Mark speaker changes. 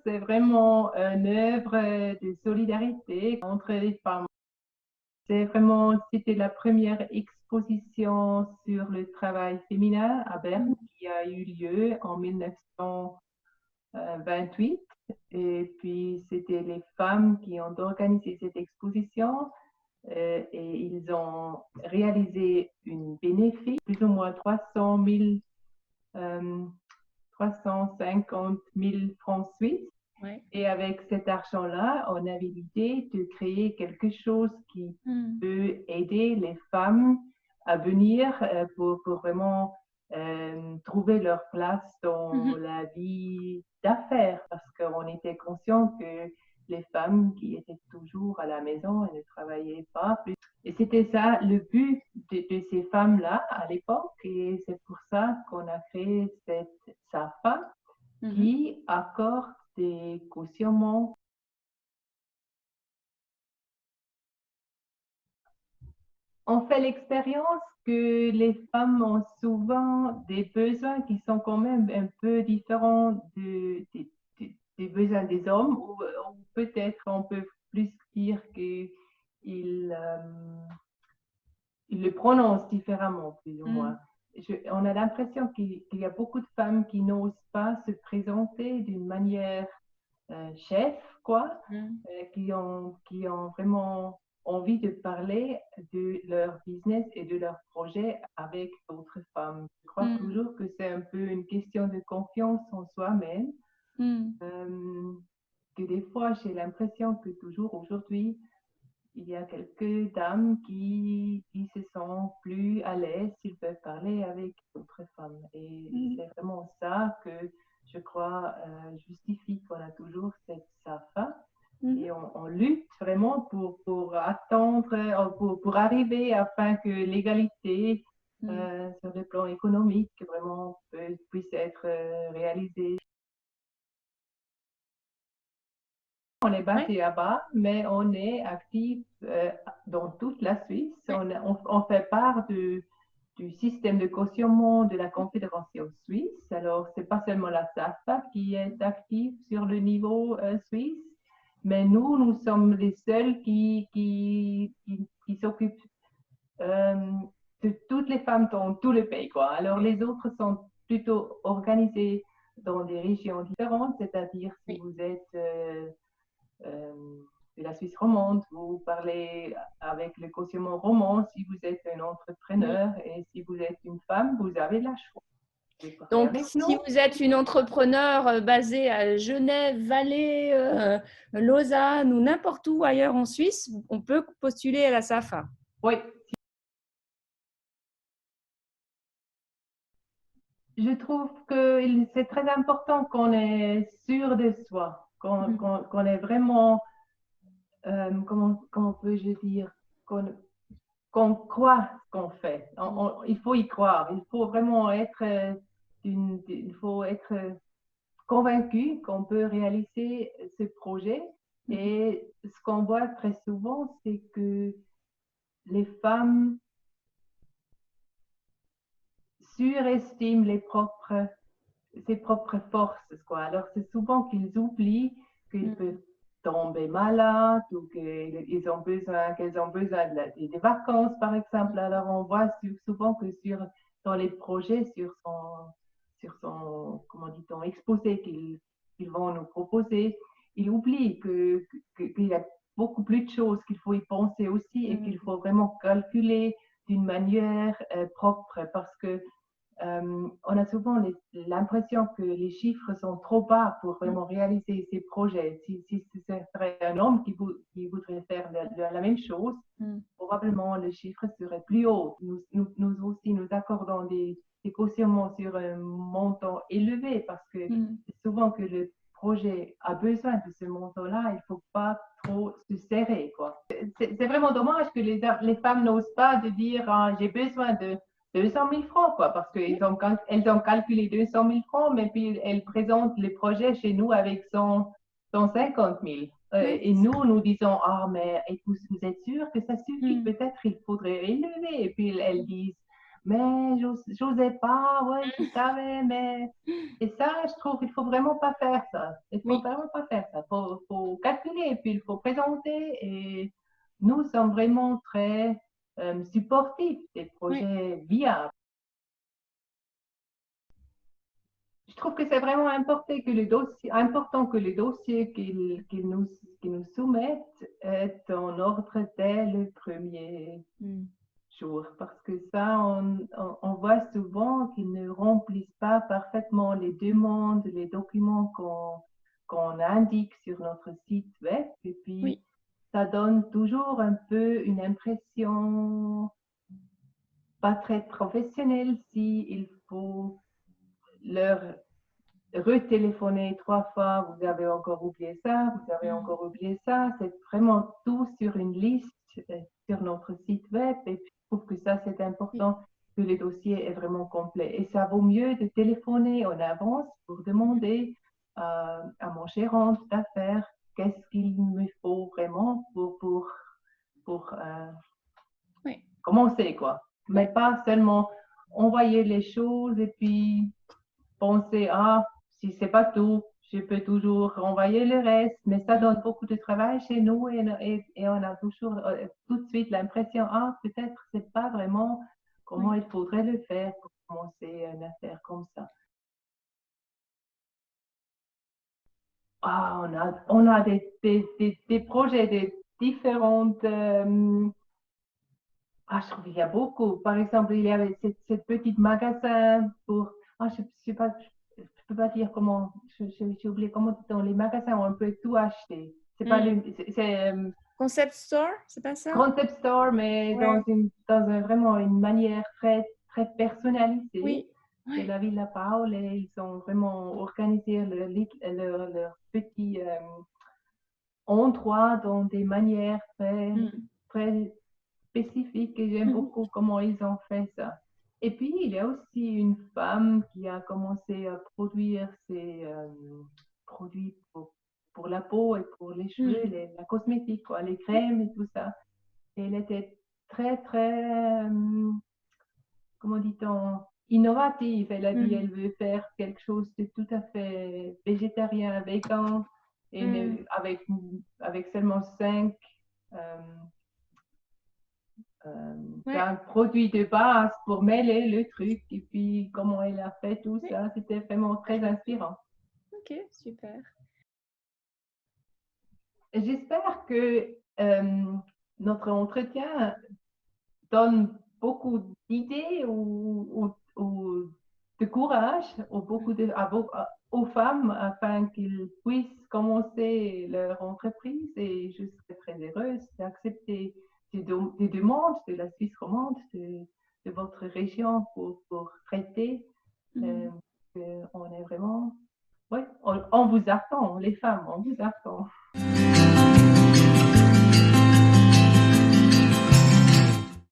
Speaker 1: c'est vraiment une œuvre de solidarité entre les femmes. C'était la première exposition sur le travail féminin à Berne qui a eu lieu en 1928. Et puis, c'était les femmes qui ont organisé cette exposition et ils ont réalisé une bénéfice, plus ou moins 350 000 francs suisses.
Speaker 2: Ouais.
Speaker 1: Et avec cet argent-là, on avait l'idée de créer quelque chose qui peut aider les femmes à venir pour vraiment trouver leur place dans la vie d'affaires, parce qu'on était conscient que les femmes qui étaient toujours à la maison et ne travaillaient pas plus. Et c'était ça le but de ces femmes-là à l'époque, et c'est pour ça qu'on a créé cette SAFA qui accorde des cautionnements. On fait l'expérience que les femmes ont souvent des besoins qui sont quand même un peu différents des besoins des hommes, ou peut-être on peut plus dire qu'ils le prononcent différemment, plus ou moins. On a l'impression qu'il y a beaucoup de femmes qui n'osent pas se présenter d'une manière chef, quoi, qui ont vraiment envie de parler de leur business et de leur projet avec d'autres femmes. Je crois toujours que c'est un peu une question de confiance en soi-même, que des fois j'ai l'impression que toujours aujourd'hui, il y a quelques dames qui se sentent plus à l'aise s'ils peuvent parler avec d'autres femmes. Et c'est vraiment ça que je crois justifie qu'on a toujours cette SAFA. Et on lutte vraiment pour attendre, pour arriver afin que l'égalité sur le plan économique vraiment puisse être réalisée. On est basé là-bas, mais on est actif dans toute la Suisse. On fait part du système de cautionnement de la Confédération suisse. Alors, ce n'est pas seulement la SAFA qui est active sur le niveau suisse, mais nous sommes les seuls qui s'occupent de toutes les femmes dans tout le pays, quoi. Alors, les autres sont plutôt organisés dans des régions différentes, c'est-à-dire si vous êtes de la Suisse romande, vous parlez avec le cautionnement roman si vous êtes un entrepreneur, et si vous êtes une femme, vous avez la choix.
Speaker 2: Donc, si vous êtes une entrepreneur basée à Genève, Valais, Lausanne ou n'importe où ailleurs en Suisse, on peut postuler à la SAFA.
Speaker 1: Oui. Je trouve que c'est très important qu'on est sûr de soi, qu'on est vraiment, comment peux-je dire, qu'on croit ce qu'on fait. Il faut y croire, il faut vraiment être, il faut être convaincu qu'on peut réaliser ce projet. Et ce qu'on voit très souvent, c'est que les femmes surestiment ses propres forces, quoi. Alors, c'est souvent qu'ils oublient qu'ils peuvent tomber malades ou qu'elles ont besoin des vacances, par exemple. Alors, on voit souvent que dans les projets, sur son comment dit-on, exposé qu'ils vont nous proposer, ils oublient qu'il y a beaucoup plus de choses, qu'il faut y penser aussi et qu'il faut vraiment calculer d'une manière propre, parce que on a souvent l'impression que les chiffres sont trop bas pour vraiment réaliser ces projets. Si ce serait un homme qui voudrait faire la même chose, probablement le chiffre serait plus haut. Nous aussi, nous accordons des cautionnements sur un montant élevé, parce que c'est souvent que le projet a besoin de ce montant-là, il ne faut pas trop se serrer, quoi. C'est vraiment dommage que les femmes n'osent pas de dire j'ai besoin de 200 000 francs, quoi, parce qu'elles ont calculé 200 000 francs, mais puis elles présentent les projets chez nous avec 150 000. Et nous disons, mais vous êtes sûr que ça suffit? Peut-être il faudrait élever. Et puis elles disent, mais j'osais pas, ouais, je savais, mais... Et ça, je trouve qu'il faut vraiment pas faire ça. Il faut
Speaker 2: Oui,
Speaker 1: vraiment pas faire ça. Faut calculer et puis il faut présenter. Et nous sommes vraiment très supportifs des
Speaker 2: oui,
Speaker 1: projets viables. Je trouve que c'est vraiment important que les dossiers qu'ils nous soumettent est en ordre dès le premier
Speaker 2: mm,
Speaker 1: jour. Parce que ça, on voit souvent qu'ils ne remplissent pas parfaitement les demandes, les documents qu'on indique sur notre site web. Et puis,
Speaker 2: oui,
Speaker 1: ça donne toujours un peu une impression pas très professionnelle s'il faut leur retéléphoner 3 fois, vous avez encore oublié ça, vous avez
Speaker 2: mm,
Speaker 1: encore oublié ça. C'est vraiment tout sur une liste sur notre site web. Et puis, je trouve que ça, c'est
Speaker 2: oui,
Speaker 1: important que le dossier est vraiment complet. Et ça vaut mieux de téléphoner en avance pour demander à mon gérant d'affaires qu'est-ce qu'il me faut vraiment pour
Speaker 2: oui,
Speaker 1: commencer, quoi.
Speaker 2: oui,
Speaker 1: Mais pas seulement envoyer les choses et puis penser, ah, si c'est pas tout, je peux toujours envoyer le reste, mais ça
Speaker 2: mm,
Speaker 1: donne beaucoup de travail chez nous et on a toujours tout de suite l'impression, ah, peut-être c'est pas vraiment comment
Speaker 2: oui,
Speaker 1: il faudrait le faire pour commencer une affaire comme ça. Ah, on a des projets de différentes. Je trouve qu'il y a beaucoup. Par exemple, il y avait cette petite magasin pour. Je sais pas, je peux pas dire comment. J'ai oublié comment dans les magasins où on peut tout acheter. C'est pas
Speaker 2: mm.
Speaker 1: le, c'est
Speaker 2: Concept store, c'est pas ça?
Speaker 1: concept store, mais
Speaker 2: Ouais,
Speaker 1: vraiment une manière très très personnalisée.
Speaker 2: oui,
Speaker 1: C'est
Speaker 2: ouais,
Speaker 1: la Villa Paul et ils ont vraiment organisé leur petit endroit dans des manières très
Speaker 2: mm,
Speaker 1: très spécifique et j'aime
Speaker 2: mhm,
Speaker 1: beaucoup comment ils ont fait ça. Et puis, il y a aussi une femme qui a commencé à produire ses produits pour la peau et pour les cheveux,
Speaker 2: mm,
Speaker 1: la cosmétique, quoi, les crèmes et tout ça. Et elle était très, très, comment dit-on, innovative. Elle a dit,
Speaker 2: mm,
Speaker 1: elle veut faire quelque chose de tout à fait végétarien, vegan, et
Speaker 2: mm.
Speaker 1: avec seulement 5
Speaker 2: Ouais,
Speaker 1: d'un produit de base pour mêler le truc et puis comment elle a fait tout
Speaker 2: oui,
Speaker 1: ça, c'était vraiment très inspirant.
Speaker 2: ok, super.
Speaker 1: J'espère que notre entretien donne beaucoup d'idées ou de courage
Speaker 2: Mm,
Speaker 1: aux femmes afin qu'ils puissent commencer leur entreprise et je serais très heureuse d'accepter des demandes de la Suisse romande, de votre région pour traiter. Euh,
Speaker 2: mm.
Speaker 1: on est vraiment, ouais, on vous attend, les femmes, on vous attend.